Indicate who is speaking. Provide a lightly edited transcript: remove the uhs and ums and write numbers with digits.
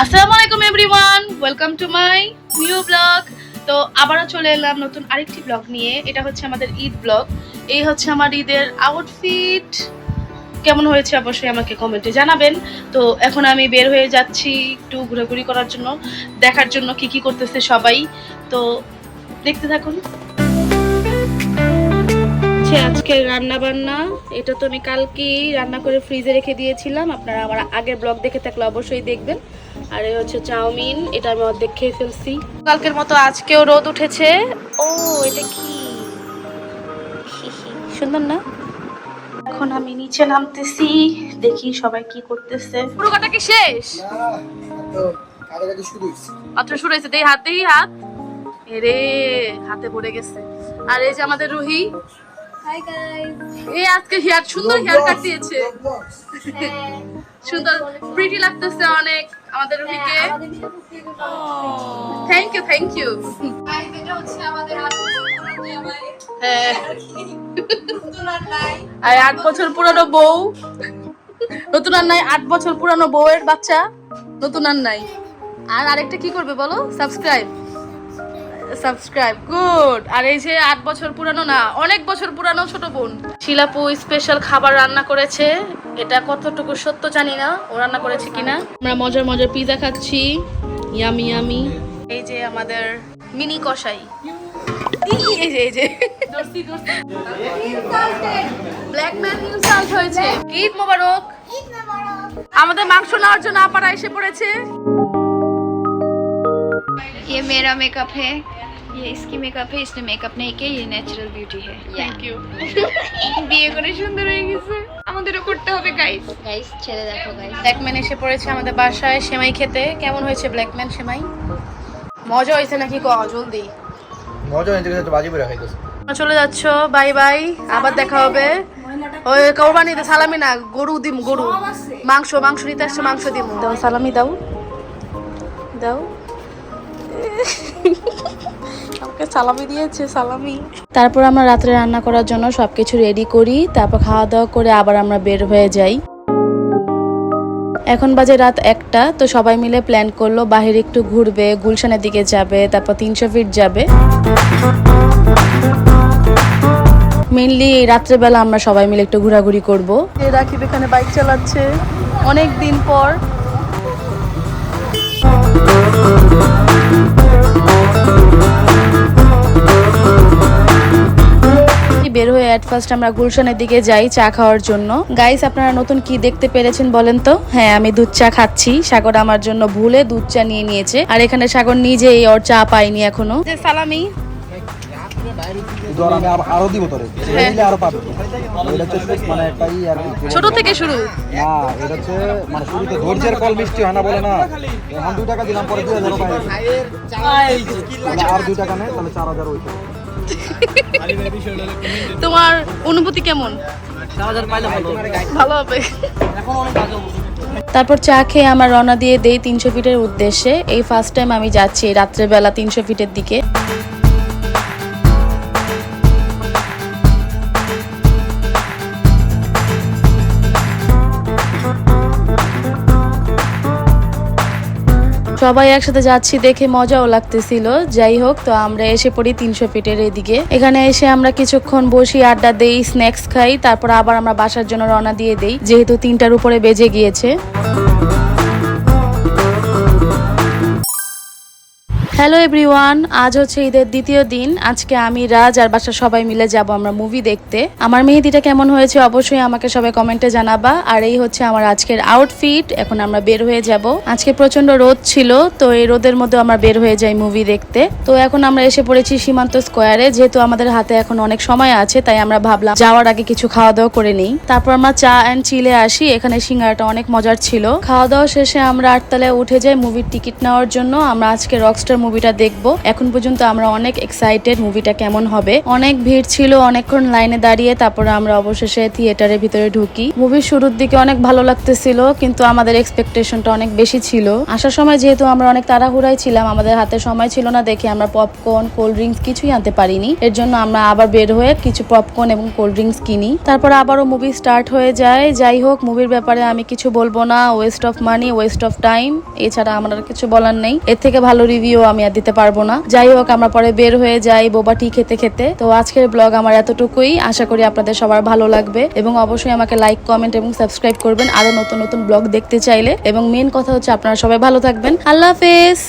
Speaker 1: আসসালামু আলাইকুম everyone, welcome to my new blog. তো আবারও চলে এলাম নতুন আরেকটি ব্লগ নিয়ে। এটা হচ্ছে আমাদের ঈদ ব্লগ। এই হচ্ছে আমার ঈদের আউটফিট। কেমন হয়েছে অবশ্যই আমাকে কমেন্টে জানাবেন। তো এখন আমি বের হয়ে যাচ্ছি একটু ঘোরাঘুরি করার জন্য, দেখার জন্য কি কি করতেছে সবাই। তো দেখতে থাকুন। আজকে রান্না বান্না, এটা তো আমি কালকেই রান্না করে ফ্রিজে রেখে দিয়েছিলাম। আপনারা আমার আগের ব্লগ দেখে থাকলে অবশ্যই দেখবেন। আর এই হচ্ছে চাউমিন, এটা আমি অর্ধেক খেয়ে ফেলছি। কালকের মতো আজকেও রোদ উঠেছে। ও এটা কি সুন্দর না? এখন আমি নিচে নামতেছি, দেখি সবাই কি করতেছে। পুরো কাটা কি শেষ? মাত্র শুরু হয়েছে। দেই হাত, দেই হাত। এরে হাতে পড়ে গেছে। আর এই যে আমাদের রুহি। Hi guys. এই আজকে হেয়ার সুন্দর হেয়ার কাট দিয়েছে। সুন্দর প্রিটি লাগতেছে অনেক আমাদের রুহিকে। Thank you thank you. Guys এটা হচ্ছে আমাদের 8 বছর পুরনো জামাই। হ্যাঁ। আর 8 বছর পুরনো বউ। নতুন আর নাই, 8 বছর পুরনো বউয়ের বাচ্চা। নতুন আর নাই। আর আরেকটা কি করবে বলো? Subscribe good. আর এই যে 8 বছর পুরানো না, অনেক বছর পুরানো ছোট বোন শিলাপু স্পেশাল খাবার রান্না করেছে। এটা কতটুকু সত্য জানি না, ও রান্না করেছে কিনা। আমরা মজার মজার পিজা খাচ্ছি, ইয়ামি ইয়ামি। এই যে আমাদের মিনি কষাই। এই যে ব্ল্যাক ম্যান ইনসাল্ট হয়েছে। ঈদ মোবারক। আমাদের মাংস নেওয়ার জন্য আপারা এসে পড়েছে।
Speaker 2: ये मेरा मेकअप है, ये इसकी मेकअप है, इसने मेकअप नहीं किया, ये नेचुरल ब्यूटी है।
Speaker 1: Thank you.
Speaker 2: বিয়ে করে সুন্দর হয়ে গেছে, আমাদেরও করতে হবে গাইস। গাইস ছেড়ে দেখো গাইস।
Speaker 1: ব্ল্যাকম্যান এসে পড়েছে আমাদের বাসায় সেমাই খেতে। কেমন হয়েছে ব্ল্যাকম্যান সেমাই? মজা হয়েছে নাকি? জলদি
Speaker 3: মজা হয়েছে, তো বাজি করে খাইতেছে।
Speaker 1: চলে যাচ্ছ, বাই বাই, আবার দেখা হবে। ওই কোরবানিতে সালামি না, গরু দিম, গরু মাংস নিতে আসছে, মাংস দিম। দাও সালামি, দাও দাও। আমাকে সালামি দিয়েছে, সালামি। তারপর আমরা রাত্রে রান্না করার জন্য সবকিছু রেডি করি, তারপর খাওয়া দাওয়া করে আবার আমরা বের হয়ে যাই। এখন বাজে রাত 1টা। তো সবাই মিলে প্ল্যান করলো বাহিরে একটু ঘুরবে, গুলশানের দিকে যাবে, তারপর 300 ফিট যাবে। মেইনলি এই রাত্রেবেলা আমরা সবাই মিলে একটু ঘোরাঘুরি করবো। রাকিব এখানে বাইক চালাচ্ছে অনেক দিন পর। বের হয়ে এট ফার্স্ট আমরা গুলশানের দিকে যাই চা খাওয়ার জন্য। গাইস আপনারা নতুন কি দেখতে পেরেছেন বলেন তো? হ্যাঁ, আমি দুধ চা খাচ্ছি। সাগর আমার জন্য ভুলে দুধ চা নিয়ে নিয়েছে। আর এখানে সাগর নিজেই ওর চা পাইনি এখনো। যে সালামি
Speaker 3: আরো দিব তোরে, আরো পাবে। মানে একটাই আর কি,
Speaker 1: ছোট থেকে শুরু
Speaker 3: না এটা হচ্ছে মানে শুরুতে ধৈর্যের ফল মিষ্টি হয় না বলে না। এখন 2 টাকা দিলাম, পরে 2000 পাই। আর 2 টাকা নেই, তাহলে 4000 হইছে।
Speaker 1: তোমার অনুভূতি কেমন?
Speaker 3: 4000 পাইলে
Speaker 1: ভালো হবে।
Speaker 3: এখন অনেক বাজে।
Speaker 1: তারপর চা খেয়ে আমার রওনা দিয়ে দেই 300 ফিটের উদ্দেশ্যে। এই ফার্স্ট টাইম আমি যাচ্ছি রাত্রেবেলা 300 ফিটের দিকে। সবাই একসাথে যাচ্ছি দেখে মজাও লাগতেছিল। যাই হোক, তো আমরা এসে পড়ি 300 ফিটের এদিকে। এখানে এসে আমরা কিছুক্ষণ বসি, আড্ডা দেই, স্ন্যাক্স খাই, তারপর আবার আমরা বাসার জন্য রওনা দিয়ে দেই, যেহেতু 3টার উপরে বেজে গিয়েছে। হ্যালো এভরিওয়ান, আজ হচ্ছে ঈদের দ্বিতীয় দিন। আজকে আমি, রাজ আর বাসার সবাই মিলে যাব আমরা মুভি দেখতে। আমার মেহেদিটা কেমন হয়েছে অবশ্যই আমাকে সবাই কমেন্টে জানাবা। আর এই হচ্ছে আমার আজকের আউটফিট। এখন আমরা বের হয়ে যাব। আজকে প্রচন্ড রোদ ছিল, তো এই রোদের মধ্যে আমরা বের হয়ে যাই মুভি দেখতে। তো এখন আমরা এসে পড়েছি সীমান্ত স্কোয়ারে। যেহেতু আমাদের হাতে এখন অনেক সময় আছে, তাই আমরা ভাবলাম যাওয়ার আগে কিছু খাওয়া দাওয়া করে নিই। তারপর আমরা চা অ্যান্ড চিলে আসি। এখানে সিঙ্গারাটা অনেক মজার ছিল। খাওয়া দাওয়া শেষে আমরা 8 তলায় উঠে যাই মুভির টিকিট নেওয়ার জন্য। আমরা আজকে রকস্টার মুভিটা দেখবো। এখন পর্যন্ত আমরা অনেক এক্সাইটেড মুভিটা কেমন হবে। অনেক ভিড় ছিল, অনেকক্ষণ লাইনে দাঁড়িয়ে তারপরে আমরা অবশেষে থিয়েটারের ভিতরে ঢুকি। মুভির শুরুর দিকে অনেক ভালো লাগতেছিল, কিন্তু আমাদের এক্সপেকটেশনটা অনেক বেশি ছিল। আসার সময় যেহেতু আমরা অনেক তাড়াহুড়াই ছিলাম, আমাদের হাতে সময় ছিল না দেখে আমরা পপকর্ন, কোল্ড ড্রিঙ্কস কিছুই আনতে পারিনি। এর জন্য আমরা আবার বের হয়ে কিছু পপকর্ন এবং কোল্ড ড্রিঙ্কস কিনি। তারপর আবারও মুভি স্টার্ট হয়ে যায়। যাই হোক, মুভির ব্যাপারে আমি কিছু বলবো না। West of money, West of time, এছাড়া আমার আর কিছু বলার নেই। এর থেকে ভালো রিভিউ আমি আর দিতে পারবো না। যাই হোক, আমরা পরে বের হয়ে যাই বোবা টি খেতে খেতে। তো আজকের ব্লগ আমার এতটুকুই। আশা করি আপনাদের সবার ভালো লাগবে এবং অবশ্যই আমাকে লাইক, কমেন্ট এবং সাবস্ক্রাইব করবেন আরো নতুন নতুন ব্লগ দেখতে চাইলে। এবং মেন কথা হচ্ছে আপনারা সবাই ভালো থাকবেন। আল্লাহ হাফেজ।